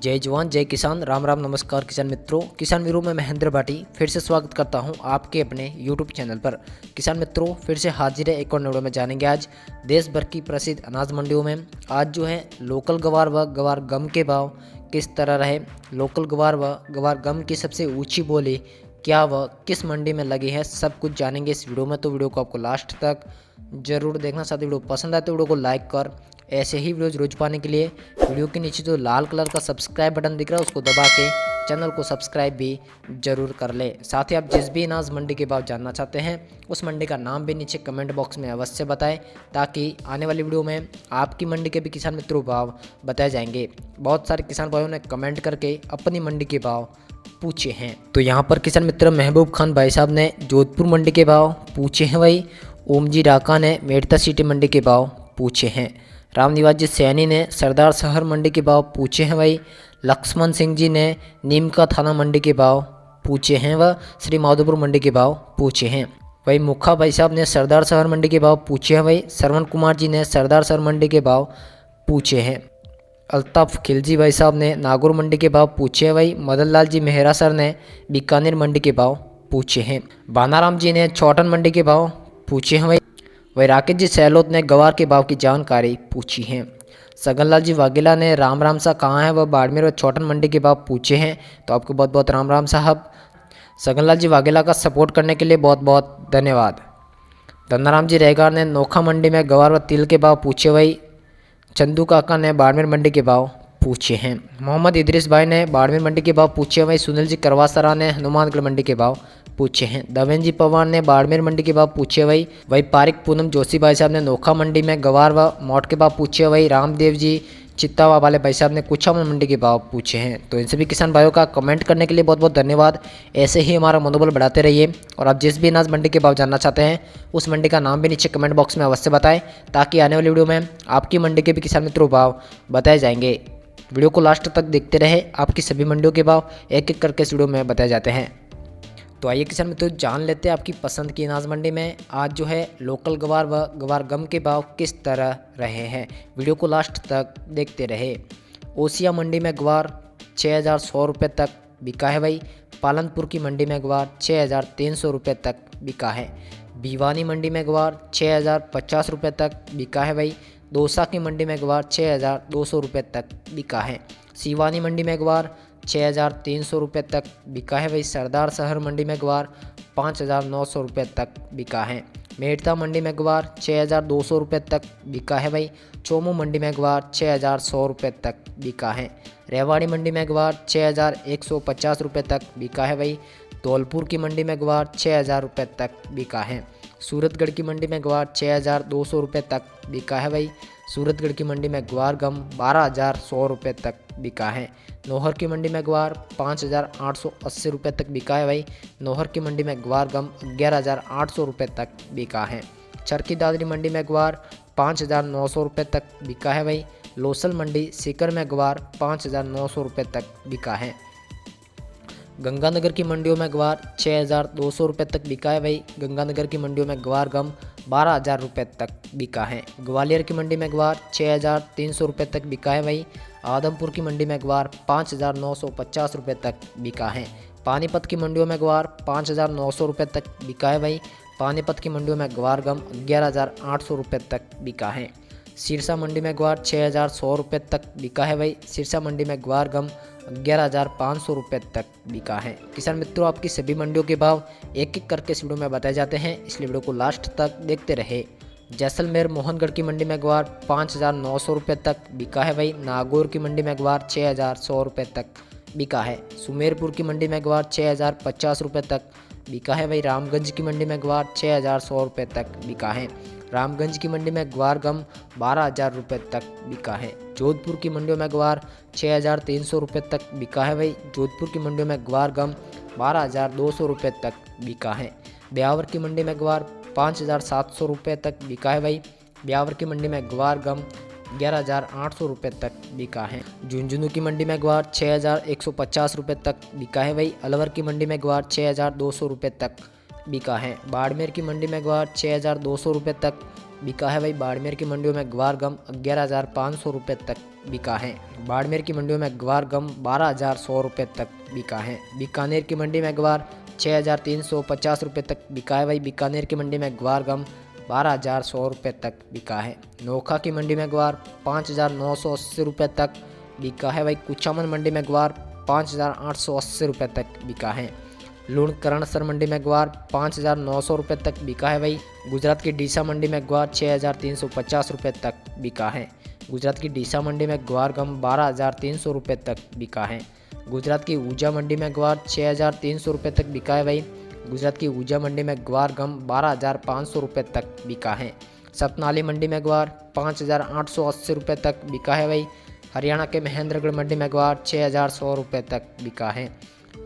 जय जवान जय किसान, राम राम, नमस्कार किसान मित्रों। किसान वीरों में महेंद्र भाटी फिर से स्वागत करता हूं आपके अपने YouTube चैनल पर। किसान मित्रों, फिर से हाजिर है एक और वीडियो में। जानेंगे आज देश भर की प्रसिद्ध अनाज मंडियों में आज जो है लोकल गवार व गवार गम के भाव किस तरह रहे। लोकल गवार व गवार गम की सबसे ऊँची बोली क्या व किस मंडी में लगी है, सब कुछ जानेंगे इस वीडियो में। तो वीडियो को आपको लास्ट तक जरूर देखना। साथ ही वीडियो पसंद आए तो वीडियो को लाइक कर ऐसे ही वीडियोज रोज पाने के लिए वीडियो के नीचे जो लाल कलर का सब्सक्राइब बटन दिख रहा है उसको दबा के चैनल को सब्सक्राइब भी जरूर कर ले। साथ ही आप जिस भी अनाज मंडी के भाव जानना चाहते हैं उस मंडी का नाम भी नीचे कमेंट बॉक्स में अवश्य बताएं, ताकि आने वाली वीडियो में आपकी मंडी के भी किसान मित्रों भाव बताए जाएंगे। बहुत सारे किसान भाइयों ने कमेंट करके अपनी मंडी के भाव पूछे हैं। तो यहाँ पर किसान मित्र महबूब खान भाई साहब ने जोधपुर मंडी के भाव पूछे हैं। वही ओम जी डाका ने मेड़ता सिटी मंडी के भाव पूछे हैं। रामनिवास जी सैनी ने सरदार शहर मंडी के भाव पूछे हैं। वही लक्ष्मण सिंह जी ने नीमका थाना मंडी के भाव पूछे हैं व श्री माधोपुर मंडी के भाव पूछे हैं। वही मुखा भाई साहब ने सरदार शहर मंडी के भाव पूछे हैं। वही श्रवण कुमार जी ने सरदार शहर मंडी के भाव पूछे हैं। अल्ताफ खिलजी भाई साहब ने नागौर मंडी के भाव पूछे हैं। वही मदन लाल जी मेहरा सर ने बीकानेर मंडी के भाव पूछे हैं। बानाराम जी ने चौटन मंडी के भाव पूछे हैं। वही राकेश जी सहलोत ने गवार के भाव की जानकारी पूछी है। सगनलाल जी वाघेला ने राम राम सा कहाँ है वह बाड़मेर व चौटन मंडी के भाव पूछे हैं। तो आपको बहुत बहुत राम राम साहब। सगनलाल जी वाघेला का सपोर्ट करने के लिए बहुत बहुत धन्यवाद। धन्नाराम जी रेगार ने नोखा मंडी में गवार व तिल के भाव पूछे। वही चंदू काका ने बाड़मेर मंडी के भाव पूछे हैं। मोहम्मद इदरीस भाई ने बाड़मेर मंडी के भाव पूछे। वही सुनील जी करवासरा ने हनुमानगढ़ मंडी के भाव पूछे हैं। दवेन जी पवार ने बाड़मेर मंडी के भाव पूछे। वही पारिक पूनम जोशी भाई साहब ने नोखा मंडी में गवार व मोट के भाव पूछे। वही रामदेव जी चित्तावा वाले भाई साहब ने कुछामन मंडी के भाव पूछे हैं। तो इन सभी किसान भाइयों का कमेंट करने के लिए बहुत बहुत धन्यवाद। ऐसे ही हमारा मनोबल बढ़ाते रहिए और आप जिस भी अनाज मंडी के भाव जानना चाहते हैं उस मंडी का नाम भी नीचे कमेंट बॉक्स में अवश्य बताएं, ताकि आने वाली वीडियो में आपकी मंडी के भी किसान मित्रों भाव बताए जाएंगे। वीडियो को लास्ट तक देखते रहे, आपकी सभी मंडियों के भाव एक एक करके इस वीडियो में बताए जाते हैं। तो आइए किसान मित्रों जान लेते हैं आपकी पसंद की अनाज मंडी में आज जो है लोकल गवार व गवार गम के भाव किस तरह रहे हैं। वीडियो को लास्ट तक देखते रहे। ओसिया मंडी में गवार 6100 रुपये तक बिका है। वही पालनपुर की मंडी में गवार 6300 रुपये तक बिका है। भिवानी मंडी में गवार 6050 रुपये तक बिका है। वही दौसा की मंडी में गवार 6200 रुपये तक बिका है। सिवानी मंडी में गवार 6300 रुपये तक बिका है। वही सरदार शहर मंडी में गवार 5900 रुपये तक बिका है। मेड़ता मंडी में गवार 6200 रुपये तक बिका है। वही चोमू मंडी में गवार 6100 रुपये तक बिका है। रेवाड़ी मंडी में गवार 6150 रुपये तक बिका है। वही धौलपुर की मंडी में गवार 6000 रुपये तक बिका है। सूरतगढ़ की मंडी में गवार 6200 रुपये तक बिका है। वही सूरतगढ़ की मंडी में गवार गम 12100 रुपये तक बिका है। नौहर की मंडी में गवार 5880 रुपये तक बिका है। वही नौहर की मंडी में गवार गम 11800 रुपये तक बिका है। चरखी दादरी मंडी में गवार 5900 रुपये तक बिका है। वही लोसल मंडी सीकर में गवार 5900 रुपये तक बिका है। गंगानगर की मंडियों में गवार 6200 रुपये तक बिका है। वही गंगानगर की मंडियों में गवार गम 12000 रुपये तक बिका है। ग्वालियर की मंडी में गवार 6300 रुपये तक बिका है। वही आदमपुर की मंडी में गवार 5950 रुपये तक बिका है। पानीपत की मंडियों में गवार 5900 रुपये तक बिका है। वही पानीपत की मंडियों में गवार गम 11800 रुपये तक बिका है। सिरसा मंडी में गवार 6100 रुपये तक बिका है। वही सिरसा मंडी में गवार गम 11500 रुपये तक बिका है। किसान मित्रों, आपकी सभी मंडियों के भाव एक एक करके इस वीडियो में बताए जाते हैं, इसलिए वीडियो को लास्ट तक देखते रहे। जैसलमेर मोहनगढ़ की मंडी में गवार 5900 रुपये तक बिका है। वही नागौर की मंडी में गवार 6100 रुपये तक बिका है। सुमेरपुर की मंडी में गवार 6050 रुपये तक बिका है। वही रामगंज की मंडी में गवार 6100 रुपये तक बिका है। रामगंज की मंडी में गवार गम 12000 रुपये तक बिका है। जोधपुर की मंडियों में गवार 6300 रुपये तक बिका है। वही जोधपुर की मंडियों में गवार गम 12200 रुपये तक बिका है। ब्यावर की मंडी में गवार 5700 रुपये तक बिका है। वही ब्यावर की मंडी में गवार गम 11800 रुपये तक बिका है। झुंझुनू की मंडी में गवार 6150 रुपये तक बिका है। वही अलवर की मंडी में गवार 6200 रुपये तक बिका है। बाड़मेर की मंडी में गवार 6200 रुपये तक बिका है भाई। बाड़मेर की मंडियों में ग्वार गम 11,500 रुपये तक बिका है। बाड़मेर की मंडियों में ग्वार गम 12,100 रुपये तक बिका है। बीकानेर की मंडी में ग्वार 6,350 रुपये तक बिका है भाई। बीकानेर की मंडी में ग्वार गम 12,100 रुपये तक बिका है। नोखा की मंडी में ग्वार 5,980 रुपये तक बिका है भाई। कुचामन मंडी में ग्वार 5,880 रुपये तक बिका है। लूणकरणसर मंडी में ग्वार 5,900 रुपये तक बिका है भाई। गुजरात की डीसा मंडी में ग्वार 6,350 रुपये तक बिका है। गुजरात की डीसा मंडी में ग्वार गम 12,300 रुपये तक बिका है। गुजरात की ऊर्जा मंडी में ग्वार 6,300 रुपये तक बिका है भाई। गुजरात की ऊर्जा मंडी में ग्वार गम 12,500 रुपये तक बिका है। सतनाली मंडी में ग्वार 5,880 रुपये तक बिका है भाई। हरियाणा के महेंद्रगढ़ मंडी में ग्वार 6,100 रुपये तक बिका है।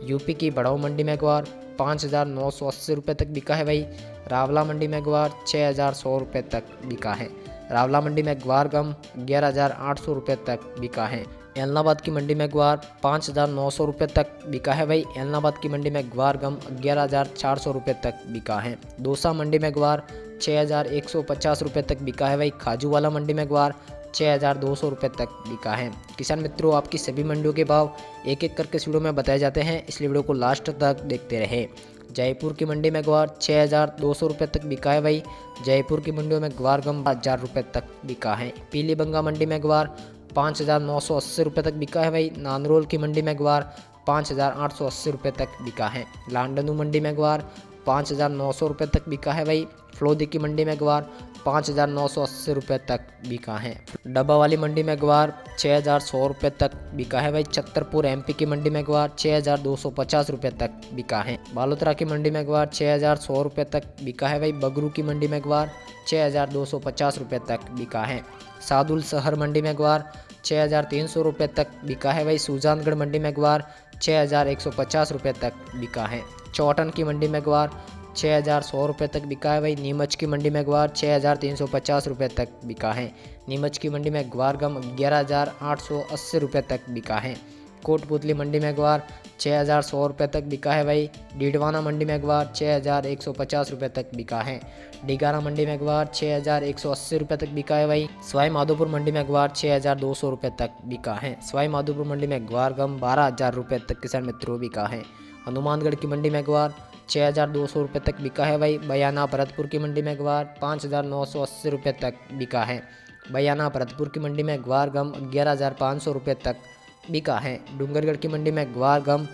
यूपी की बड़ाऊ मंडी में ग्वार 5,980 रुपये तक बिका है भाई। रावला मंडी में ग्वार 6,100 रुपये तक बिका है। रावला मंडी में ग्वार गम 11,800 रुपये तक बिका है। एलनाबाद की मंडी में ग्वार 5,900 रुपये तक बिका है भाई। एलनाबाद की मंडी में ग्वार गम 11,400 रुपये तक बिका है। दौसा मंडी में ग्वार 6,150 रुपये तक बिका है भाई। खाजूवाला मंडी में ग्वार 6,200 रुपये तक बिका है। किसान मित्रों, आपकी सभी मंडियों के भाव एक एक करके इस वीडियो में बताए जाते हैं, इसलिए वीडियो को लास्ट तक देखते रहे। जयपुर की मंडी में ग्वार 6,200 रुपये तक बिका है भाई। जयपुर की मंडियों में ग्वार गम 1,000 रुपये तक बिका है। पीलीबंगा मंडी में ग्वार 5,980 रुपये तक बिका है भाई। नानरोल की मंडी में ग्वार 5,880 रुपये तक बिका है। लांडनू मंडी में ग्वार 5,900 रुपये तक बिका है भाई। फलोदी की मंडी में ग्वार 5,980 रुपये तक बिका है। डब्बा वाली मंडी में ग्वार 6,100 रुपये तक बिका है भाई। छतरपुर एमपी की मंडी में ग्वार 6,250 रुपये तक बिका है। बालोतरा की मंडी में ग्वार 6,100 रुपये तक बिका है भाई। बगरू की मंडी में ग्वार 6,250 रुपये तक बिका है। सादुल शहर मंडी में ग्वार 6,300 रुपये तक बिका है भाई। सुजानगढ़ मंडी में ग्वार 6,150 रुपये तक बिका है। चौटन की मंडी में ग्वार 6,100 रुपये तक बिका है भाई। नीमच की मंडी में ग्वार 6,350 रुपये तक बिका है। नीमच की मंडी में ग्वार गम 11,880 रुपये तक बिका है। कोटपुतली मंडी में ग्वार 6,100 रुपये तक बिका है भाई। डीडवाना मंडी में ग्वार 6,150 रुपये तक बिका है। डिगाना मंडी में ग्वार 6,180 रुपये तक बिका है भाई। सवाई माधोपुर मंडी में ग्वार 6,200 रुपये तक बिका है। सवाई माधोपुर मंडी में ग्वार गम 12,000 रुपये तक किसान मित्रों बिका है। हनुमानगढ़ की मंडी में ग्वार 6,200 रुपये तक बिका है भाई। बयाना भरतपुर की मंडी में ग्वार 5,980 रुपये तक बिका है। बयाना भरतपुर की मंडी में ग्वार गम 11,500 रुपये तक बिका है। डूंगरगढ़ की मंडी में ग्वार गम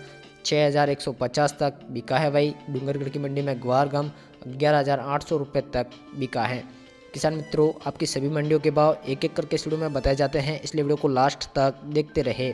6,150 तक बिका है भाई। डूंगरगढ़ की मंडी में ग्वार गम 11,800 रुपये तक बिका है। किसान मित्रों, आपकी सभी मंडियों के भाव एक एक करके इस वीडियो में बताए जाते हैं, इसलिए वीडियो को लास्ट तक देखते रहे।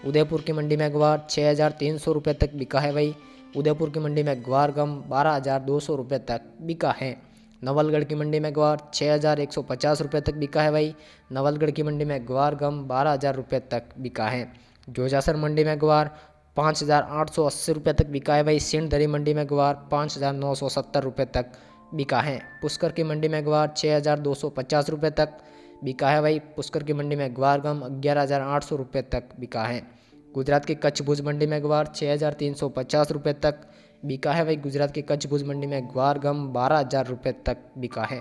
उदयपुर की मंडी में ग्वार 6,300 रुपये तक बिका है भाई। उदयपुर की मंडी में ग्वार गम 12,200 रुपये तक बिका है। नवलगढ़ की मंडी में ग्वार 6,150 रुपये तक बिका है भाई। नवलगढ़ की मंडी में ग्वार गम 12,000 रुपये तक बिका है। जोजासर मंडी में ग्वार 5,880 रुपये तक बिका है भाई। सिंधरी मंडी में ग्वार 5,970 रुपये तक बिका है। पुष्कर की मंडी में ग्वार 6,250 रुपये तक बिका है भाई। पुष्कर की मंडी में ग्वार गम 11,800 रुपये तक बिका है। गुजरात की कच्छ भुज मंडी में ग्वार 6,350 रुपये तक बिका है भाई। गुजरात की कच्छ भुज मंडी में ग्वार गम 12,000 रुपये तक बिका है।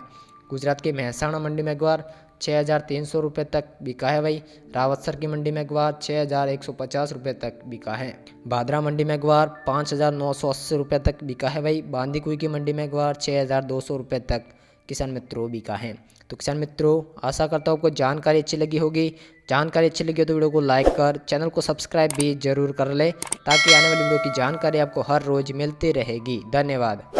गुजरात की महसाणा मंडी में ग्वार 6,300 रुपये तक बिका है भाई। रावतसर की मंडी में ग्वार 6,150 रुपये तक बिका है। भादरा मंडी में ग्वार 5,980 रुपये तक बिका है भाई। बांदीकुई की मंडी में ग्वार 6,200 रुपये तक किसान मित्रों बिका है। तो किसान मित्रों, आशा करता हूँ आपको जानकारी अच्छी लगी होगी। जानकारी अच्छी लगी हो तो वीडियो को लाइक कर चैनल को सब्सक्राइब भी जरूर कर ले, ताकि आने वाली वीडियो की जानकारी आपको हर रोज़ मिलती रहेगी। धन्यवाद।